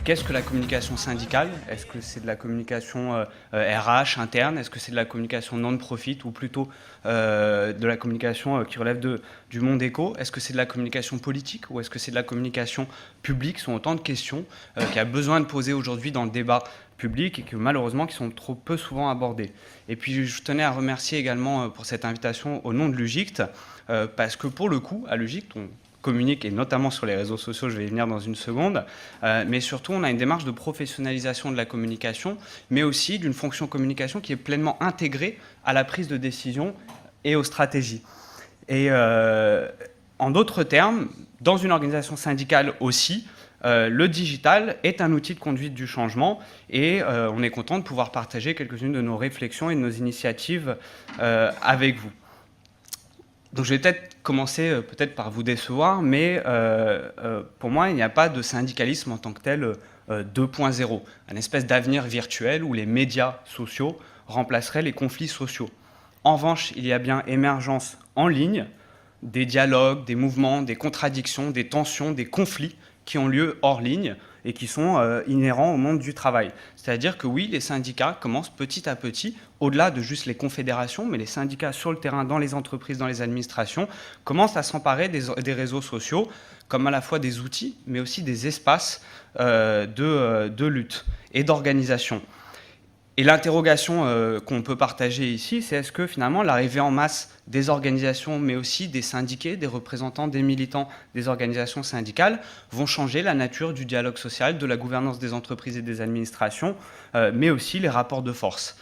qu'est-ce que la communication syndicale? Est-ce que c'est de la communication RH interne? Est-ce que c'est de la communication non-profit ou plutôt de la communication qui relève du monde éco? Est-ce que c'est de la communication politique ou est-ce que c'est de la communication publique? Ce sont autant de questions qu'il y a besoin de poser aujourd'hui dans le débat public et que malheureusement qui sont trop peu souvent abordées. Et puis je tenais à remercier également pour cette invitation au nom de l'UGICT parce que pour le coup, à l'UGICT, on communique, et notamment sur les réseaux sociaux, je vais y venir dans une seconde, mais surtout on a une démarche de professionnalisation de la communication, mais aussi d'une fonction communication qui est pleinement intégrée à la prise de décision et aux stratégies. Et en d'autres termes, dans une organisation syndicale aussi, le digital est un outil de conduite du changement et on est content de pouvoir partager quelques-unes de nos réflexions et de nos initiatives avec vous. Donc je vais peut-être commencer par vous décevoir, mais pour moi, il n'y a pas de syndicalisme en tant que tel 2.0, un espèce d'avenir virtuel où les médias sociaux remplaceraient les conflits sociaux. En revanche, il y a bien émergence en ligne des dialogues, des mouvements, des contradictions, des tensions, des conflits qui ont lieu hors ligne et qui sont inhérents au monde du travail. C'est-à-dire que oui, les syndicats commencent petit à petit, au-delà de juste les confédérations, mais les syndicats sur le terrain, dans les entreprises, dans les administrations, commencent à s'emparer des réseaux sociaux comme à la fois des outils, mais aussi des espaces de lutte et d'organisation. Et l'interrogation qu'on peut partager ici, c'est est-ce que finalement l'arrivée en masse des organisations, mais aussi des syndiqués, des représentants, des militants des organisations syndicales, vont changer la nature du dialogue social, de la gouvernance des entreprises et des administrations, mais aussi les rapports de force.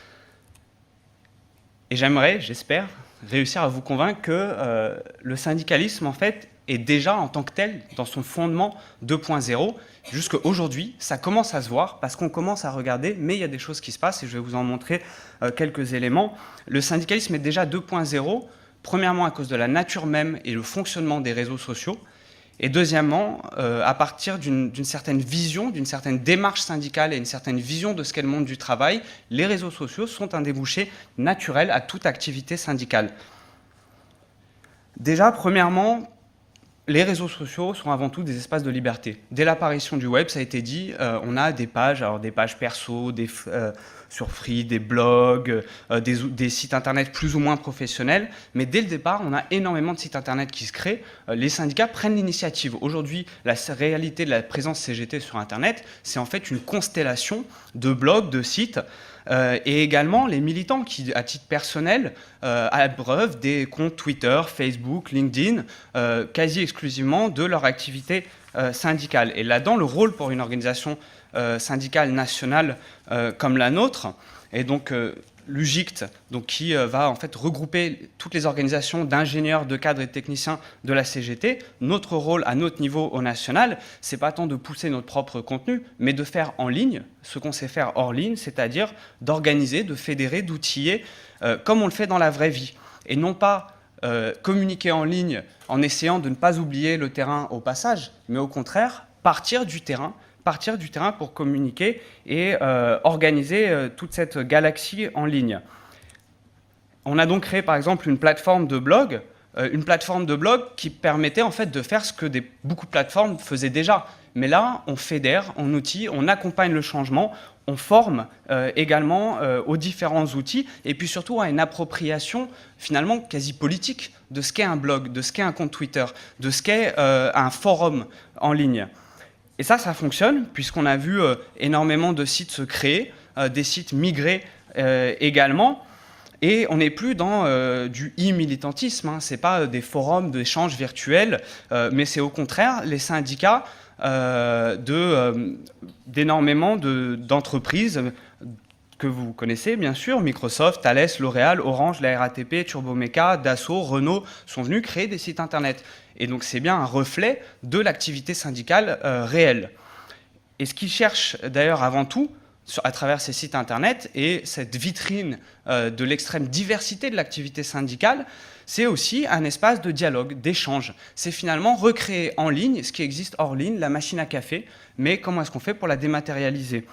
Et j'espère, réussir à vous convaincre que le syndicalisme, en fait, est déjà en tant que tel, dans son fondement 2.0, jusqu'à aujourd'hui, ça commence à se voir parce qu'on commence à regarder, mais il y a des choses qui se passent et je vais vous en montrer quelques éléments. Le syndicalisme est déjà 2.0, premièrement à cause de la nature même et le fonctionnement des réseaux sociaux, et deuxièmement, à partir d'une certaine vision, d'une certaine démarche syndicale et une certaine vision de ce qu'est le monde du travail, les réseaux sociaux sont un débouché naturel à toute activité syndicale. Déjà, premièrement, les réseaux sociaux sont avant tout des espaces de liberté. Dès l'apparition du web, ça a été dit, on a des pages, alors des pages perso, sur Free, des blogs, des sites internet plus ou moins professionnels, mais dès le départ, on a énormément de sites internet qui se créent. Les syndicats prennent l'initiative. Aujourd'hui, la réalité de la présence CGT sur internet, c'est en fait une constellation de blogs, de sites, et également les militants qui, à titre personnel, abreuvent des comptes Twitter, Facebook, LinkedIn, quasi exclusivement de leur activité syndicale. Et là-dedans, le rôle pour une organisation syndicale nationale comme la nôtre, et donc l'UGICT, qui va en fait regrouper toutes les organisations d'ingénieurs, de cadres et de techniciens de la CGT. Notre rôle à notre niveau au national, c'est pas tant de pousser notre propre contenu, mais de faire en ligne ce qu'on sait faire hors ligne, c'est-à-dire d'organiser, de fédérer, d'outiller, comme on le fait dans la vraie vie. Et non pas communiquer en ligne en essayant de ne pas oublier le terrain au passage, mais au contraire, partir du terrain pour communiquer et organiser toute cette galaxie en ligne. On a donc créé par exemple une plateforme de blog qui permettait en fait de faire ce que beaucoup de plateformes faisaient déjà. Mais là, on fédère, on outille, on accompagne le changement, on forme également aux différents outils et puis surtout à une appropriation finalement quasi politique de ce qu'est un blog, de ce qu'est un compte Twitter, de ce qu'est un forum en ligne. Et ça fonctionne, puisqu'on a vu énormément de sites se créer, des sites migrer également, et on n'est plus dans du e-militantisme, ce n'est pas des forums d'échanges virtuels, mais c'est au contraire les syndicats d'énormément d'entreprises que vous connaissez bien sûr, Microsoft, Thales, L'Oréal, Orange, la RATP, Turbomeca, Dassault, Renault, sont venus créer des sites internet. Et donc c'est bien un reflet de l'activité syndicale réelle. Et ce qu'ils cherchent d'ailleurs avant tout, à travers ces sites internet et cette vitrine de l'extrême diversité de l'activité syndicale, c'est aussi un espace de dialogue, d'échange. C'est finalement recréer en ligne ce qui existe hors ligne, la machine à café, mais comment est-ce qu'on fait pour la dématérialiser ?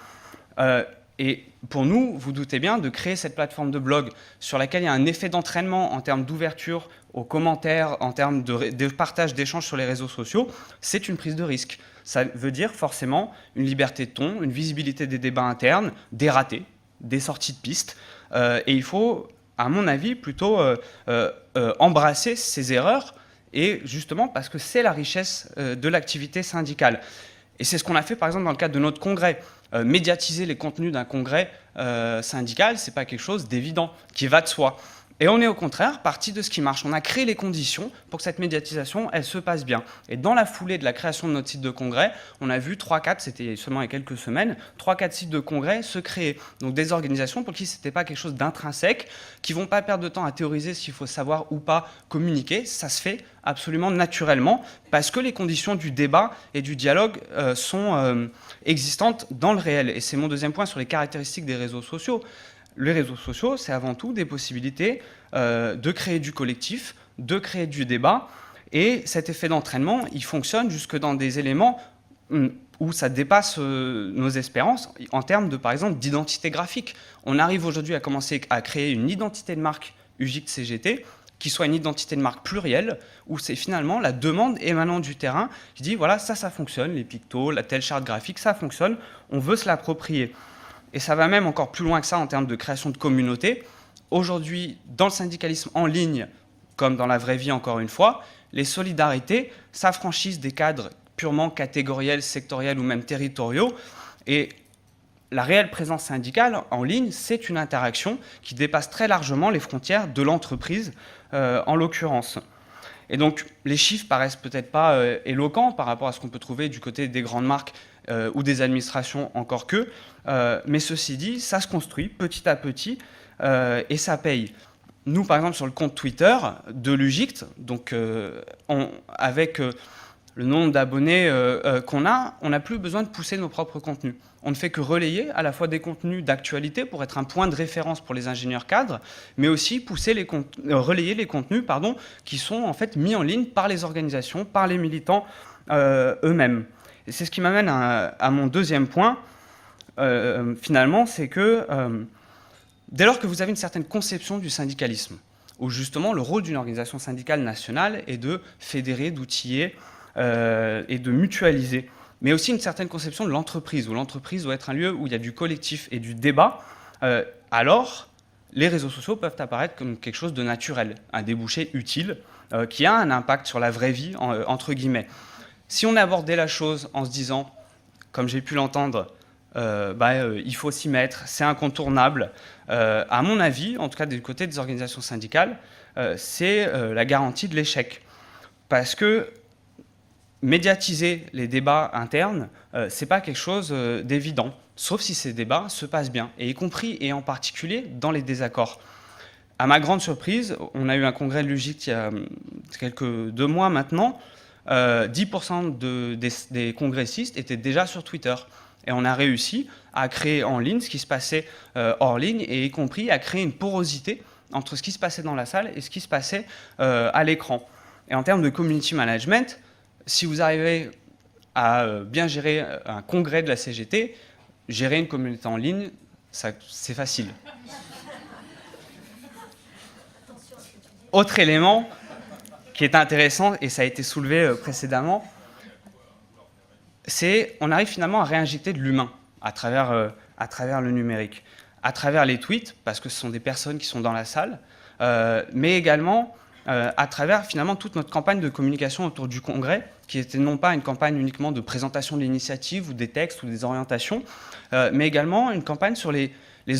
Et pour nous, vous doutez bien, de créer cette plateforme de blog sur laquelle il y a un effet d'entraînement en termes d'ouverture aux commentaires, en termes de partage d'échanges sur les réseaux sociaux, c'est une prise de risque. Ça veut dire forcément une liberté de ton, une visibilité des débats internes, des ratés, des sorties de piste. Et il faut, à mon avis, plutôt embrasser ces erreurs, et justement parce que c'est la richesse de l'activité syndicale. Et c'est ce qu'on a fait, par exemple, dans le cadre de notre congrès. Médiatiser les contenus d'un congrès syndical, ce n'est pas quelque chose d'évident, qui va de soi. Et on est au contraire parti de ce qui marche. On a créé les conditions pour que cette médiatisation, elle se passe bien. Et dans la foulée de la création de notre site de congrès, on a vu 3-4, c'était seulement il y a quelques semaines, 3-4 sites de congrès se créer. Donc des organisations pour qui ce n'était pas quelque chose d'intrinsèque, qui ne vont pas perdre de temps à théoriser s'il faut savoir ou pas communiquer. Ça se fait absolument naturellement parce que les conditions du débat et du dialogue sont existantes dans le réel. Et c'est mon deuxième point sur les caractéristiques des réseaux sociaux. Les réseaux sociaux, c'est avant tout des possibilités de créer du collectif, de créer du débat. Et cet effet d'entraînement, il fonctionne jusque dans des éléments où ça dépasse nos espérances en termes de, par exemple, d'identité graphique. On arrive aujourd'hui à commencer à créer une identité de marque UJIC-CGT qui soit une identité de marque plurielle, où c'est finalement la demande émanant du terrain qui dit, voilà, ça fonctionne, les pictos, la telle charte graphique, ça fonctionne, on veut se l'approprier. Et ça va même encore plus loin que ça en termes de création de communauté. Aujourd'hui, dans le syndicalisme en ligne, comme dans la vraie vie encore une fois, les solidarités s'affranchissent des cadres purement catégoriels, sectoriels ou même territoriaux. Et la réelle présence syndicale en ligne, c'est une interaction qui dépasse très largement les frontières de l'entreprise, en l'occurrence. Et donc, les chiffres paraissent peut-être pas éloquents par rapport à ce qu'on peut trouver du côté des grandes marques ou des administrations encore que, mais ceci dit, ça se construit petit à petit et ça paye. Nous, par exemple, sur le compte Twitter de l'UJICT, donc avec le nombre d'abonnés qu'on a, on n'a plus besoin de pousser nos propres contenus. On ne fait que relayer à la fois des contenus d'actualité pour être un point de référence pour les ingénieurs cadres, mais aussi relayer les contenus qui sont en fait mis en ligne par les organisations, par les militants eux-mêmes. Et c'est ce qui m'amène à mon deuxième point, finalement, c'est que dès lors que vous avez une certaine conception du syndicalisme, où justement le rôle d'une organisation syndicale nationale est de fédérer, d'outiller et de mutualiser, mais aussi une certaine conception de l'entreprise, où l'entreprise doit être un lieu où il y a du collectif et du débat, alors les réseaux sociaux peuvent apparaître comme quelque chose de naturel, un débouché utile, qui a un impact sur la vraie vie, entre guillemets. Si on abordait la chose en se disant, comme j'ai pu l'entendre, il faut s'y mettre, c'est incontournable, à mon avis, en tout cas du côté des organisations syndicales, c'est la garantie de l'échec. Parce que médiatiser les débats internes, ce n'est pas quelque chose d'évident, sauf si ces débats se passent bien, et y compris et en particulier dans les désaccords. À ma grande surprise, on a eu un congrès de l'UJICT il y a 2 mois maintenant, 10% des congressistes étaient déjà sur Twitter. Et on a réussi à créer en ligne ce qui se passait hors ligne, et y compris à créer une porosité entre ce qui se passait dans la salle et ce qui se passait à l'écran. Et en termes de community management, si vous arrivez à bien gérer un congrès de la CGT, gérer une communauté en ligne, c'est facile. Autre élément qui est intéressant, et ça a été soulevé précédemment, c'est on arrive finalement à réinjecter de l'humain à travers le numérique, à travers les tweets, parce que ce sont des personnes qui sont dans la salle, mais également à travers finalement toute notre campagne de communication autour du congrès, qui était non pas une campagne uniquement de présentation de l'initiative ou des textes ou des orientations, mais également une campagne sur les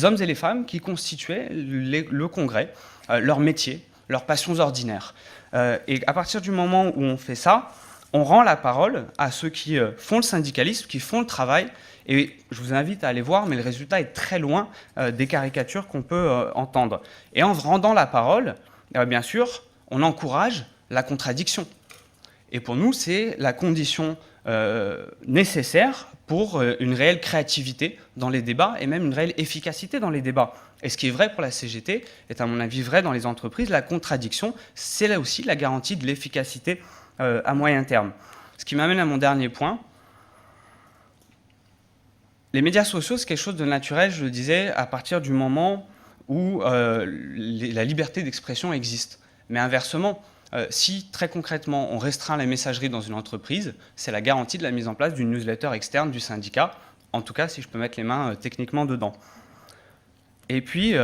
hommes et les femmes qui constituaient le congrès, leur métier, leurs passions ordinaires. Et à partir du moment où on fait ça, on rend la parole à ceux qui font le syndicalisme, qui font le travail, et je vous invite à aller voir, mais le résultat est très loin des caricatures qu'on peut entendre. Et en rendant la parole, bien sûr, on encourage la contradiction. Et pour nous, c'est la condition nécessaire pour une réelle créativité dans les débats et même une réelle efficacité dans les débats. Et ce qui est vrai pour la CGT est à mon avis vrai dans les entreprises. La contradiction, c'est là aussi la garantie de l'efficacité à moyen terme. Ce qui m'amène à mon dernier point. Les médias sociaux, c'est quelque chose de naturel, je le disais, à partir du moment où la liberté d'expression existe. Mais inversement, Si très concrètement on restreint la messagerie dans une entreprise, c'est la garantie de la mise en place d'une newsletter externe du syndicat, en tout cas si je peux mettre les mains techniquement dedans. Et puis,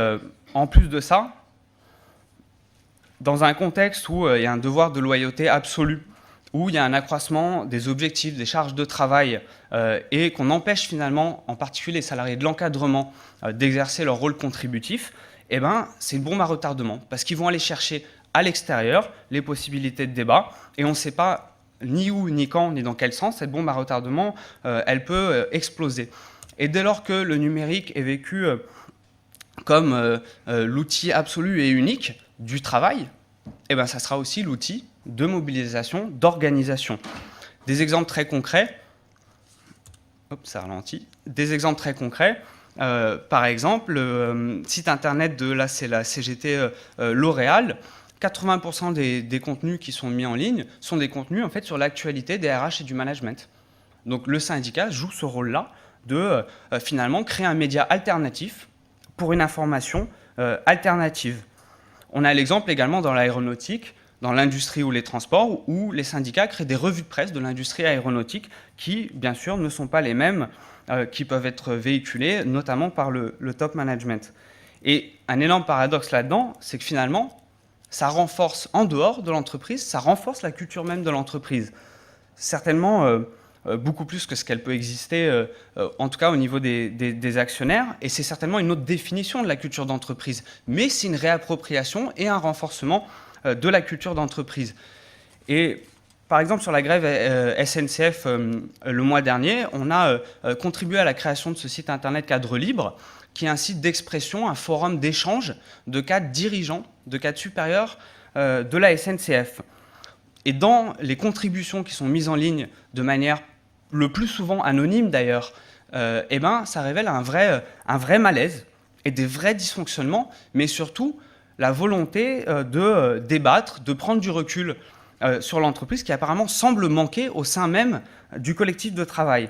en plus de ça, dans un contexte où il y a un devoir de loyauté absolu, où il y a un accroissement des objectifs, des charges de travail, et qu'on empêche finalement, en particulier les salariés de l'encadrement, d'exercer leur rôle contributif, eh ben, c'est une bombe à retardement, parce qu'ils vont aller chercher à l'extérieur les possibilités de débat, et on ne sait pas ni où, ni quand, ni dans quel sens cette bombe à retardement, elle peut exploser. Et dès lors que le numérique est vécu comme l'outil absolu et unique du travail, eh ben, ça sera aussi l'outil de mobilisation, d'organisation. Des exemples très concrets, ça ralentit, des exemples très concrets, par exemple, le site internet de la CGT L'Oréal, 80% des contenus qui sont mis en ligne sont des contenus en fait, sur l'actualité des RH et du management. Donc le syndicat joue ce rôle-là de finalement créer un média alternatif pour une information alternative. On a l'exemple également dans l'aéronautique, dans l'industrie ou les transports, où les syndicats créent des revues de presse de l'industrie aéronautique qui, bien sûr, ne sont pas les mêmes qui peuvent être véhiculées, notamment par le top management. Et un énorme paradoxe là-dedans, c'est que finalement, ça renforce en dehors de l'entreprise, ça renforce la culture même de l'entreprise. Certainement beaucoup plus que ce qu'elle peut exister, en tout cas au niveau des actionnaires, et c'est certainement une autre définition de la culture d'entreprise. Mais c'est une réappropriation et un renforcement de la culture d'entreprise. Et par exemple, sur la grève SNCF le mois dernier, on a contribué à la création de ce site internet Cadre Libre, qui est un site d'expression, un forum d'échange de cadres dirigeants, de cadres supérieurs de la SNCF. Et dans les contributions qui sont mises en ligne de manière le plus souvent anonyme d'ailleurs, eh ben, ça révèle un vrai malaise et des vrais dysfonctionnements, mais surtout la volonté de débattre, de prendre du recul sur l'entreprise qui apparemment semble manquer au sein même du collectif de travail.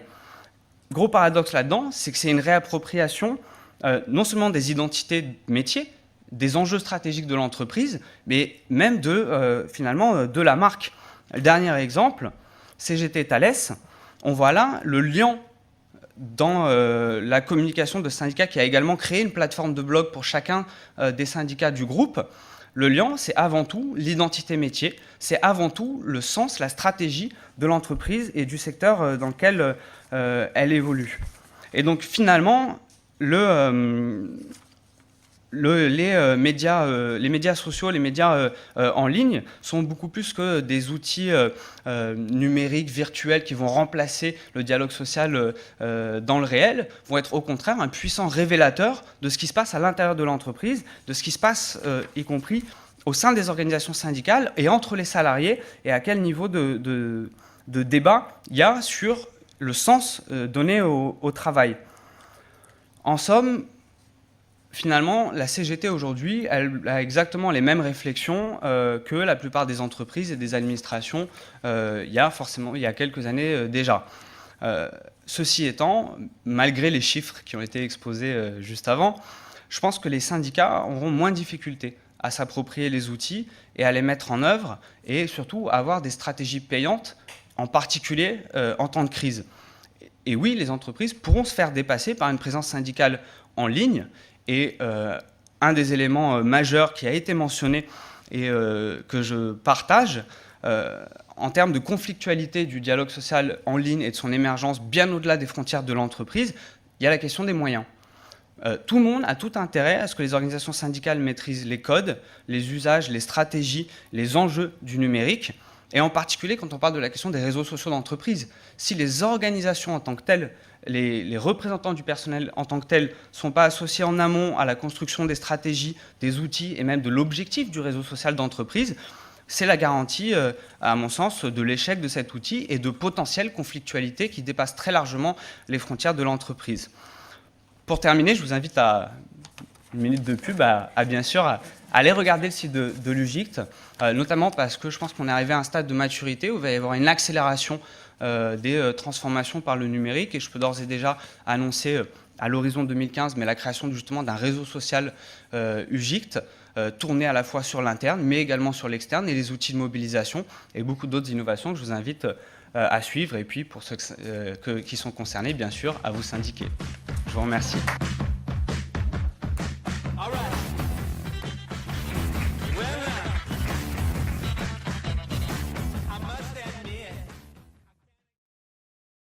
Gros paradoxe là-dedans, c'est que c'est une réappropriation non seulement des identités de métier, des enjeux stratégiques de l'entreprise, mais même finalement de la marque. Le dernier exemple, CGT Thales, on voit là le lien dans la communication de syndicats qui a également créé une plateforme de blog pour chacun des syndicats du groupe. Le lien, c'est avant tout l'identité métier, c'est avant tout le sens, la stratégie de l'entreprise et du secteur dans lequel elle évolue. Et donc finalement, les médias sociaux, les médias en ligne sont beaucoup plus que des outils numériques, virtuels qui vont remplacer le dialogue social dans le réel, vont être au contraire un puissant révélateur de ce qui se passe à l'intérieur de l'entreprise, de ce qui se passe y compris au sein des organisations syndicales et entre les salariés, et à quel niveau de débat il y a sur le sens donné au travail. En somme, finalement, la CGT aujourd'hui, elle a exactement les mêmes réflexions que la plupart des entreprises et des administrations il y a quelques années déjà. Ceci étant, malgré les chiffres qui ont été exposés juste avant, je pense que les syndicats auront moins de difficultés à s'approprier les outils et à les mettre en œuvre, et surtout à avoir des stratégies payantes, en particulier en temps de crise. Et oui, les entreprises pourront se faire dépasser par une présence syndicale en ligne. Et un des éléments majeurs qui a été mentionné et que je partage, en termes de conflictualité du dialogue social en ligne et de son émergence bien au-delà des frontières de l'entreprise, il y a la question des moyens. Tout le monde a tout intérêt à ce que les organisations syndicales maîtrisent les codes, les usages, les stratégies, les enjeux du numérique, et en particulier quand on parle de la question des réseaux sociaux d'entreprise. Si les organisations en tant que telles, les représentants du personnel en tant que tels ne sont pas associés en amont à la construction des stratégies, des outils et même de l'objectif du réseau social d'entreprise, c'est la garantie, à mon sens, de l'échec de cet outil et de potentielles conflictualités qui dépassent très largement les frontières de l'entreprise. Pour terminer, je vous invite à une minute de pub, bien sûr, à aller regarder le site de l'UGICT, notamment parce que je pense qu'on est arrivé à un stade de maturité où il va y avoir une accélération des transformations par le numérique, et je peux d'ores et déjà annoncer à l'horizon 2015, mais la création justement d'un réseau social UGICT, tourné à la fois sur l'interne, mais également sur l'externe, et les outils de mobilisation, et beaucoup d'autres innovations que je vous invite à suivre, et puis pour ceux qui sont concernés, bien sûr, à vous syndiquer. Je vous remercie.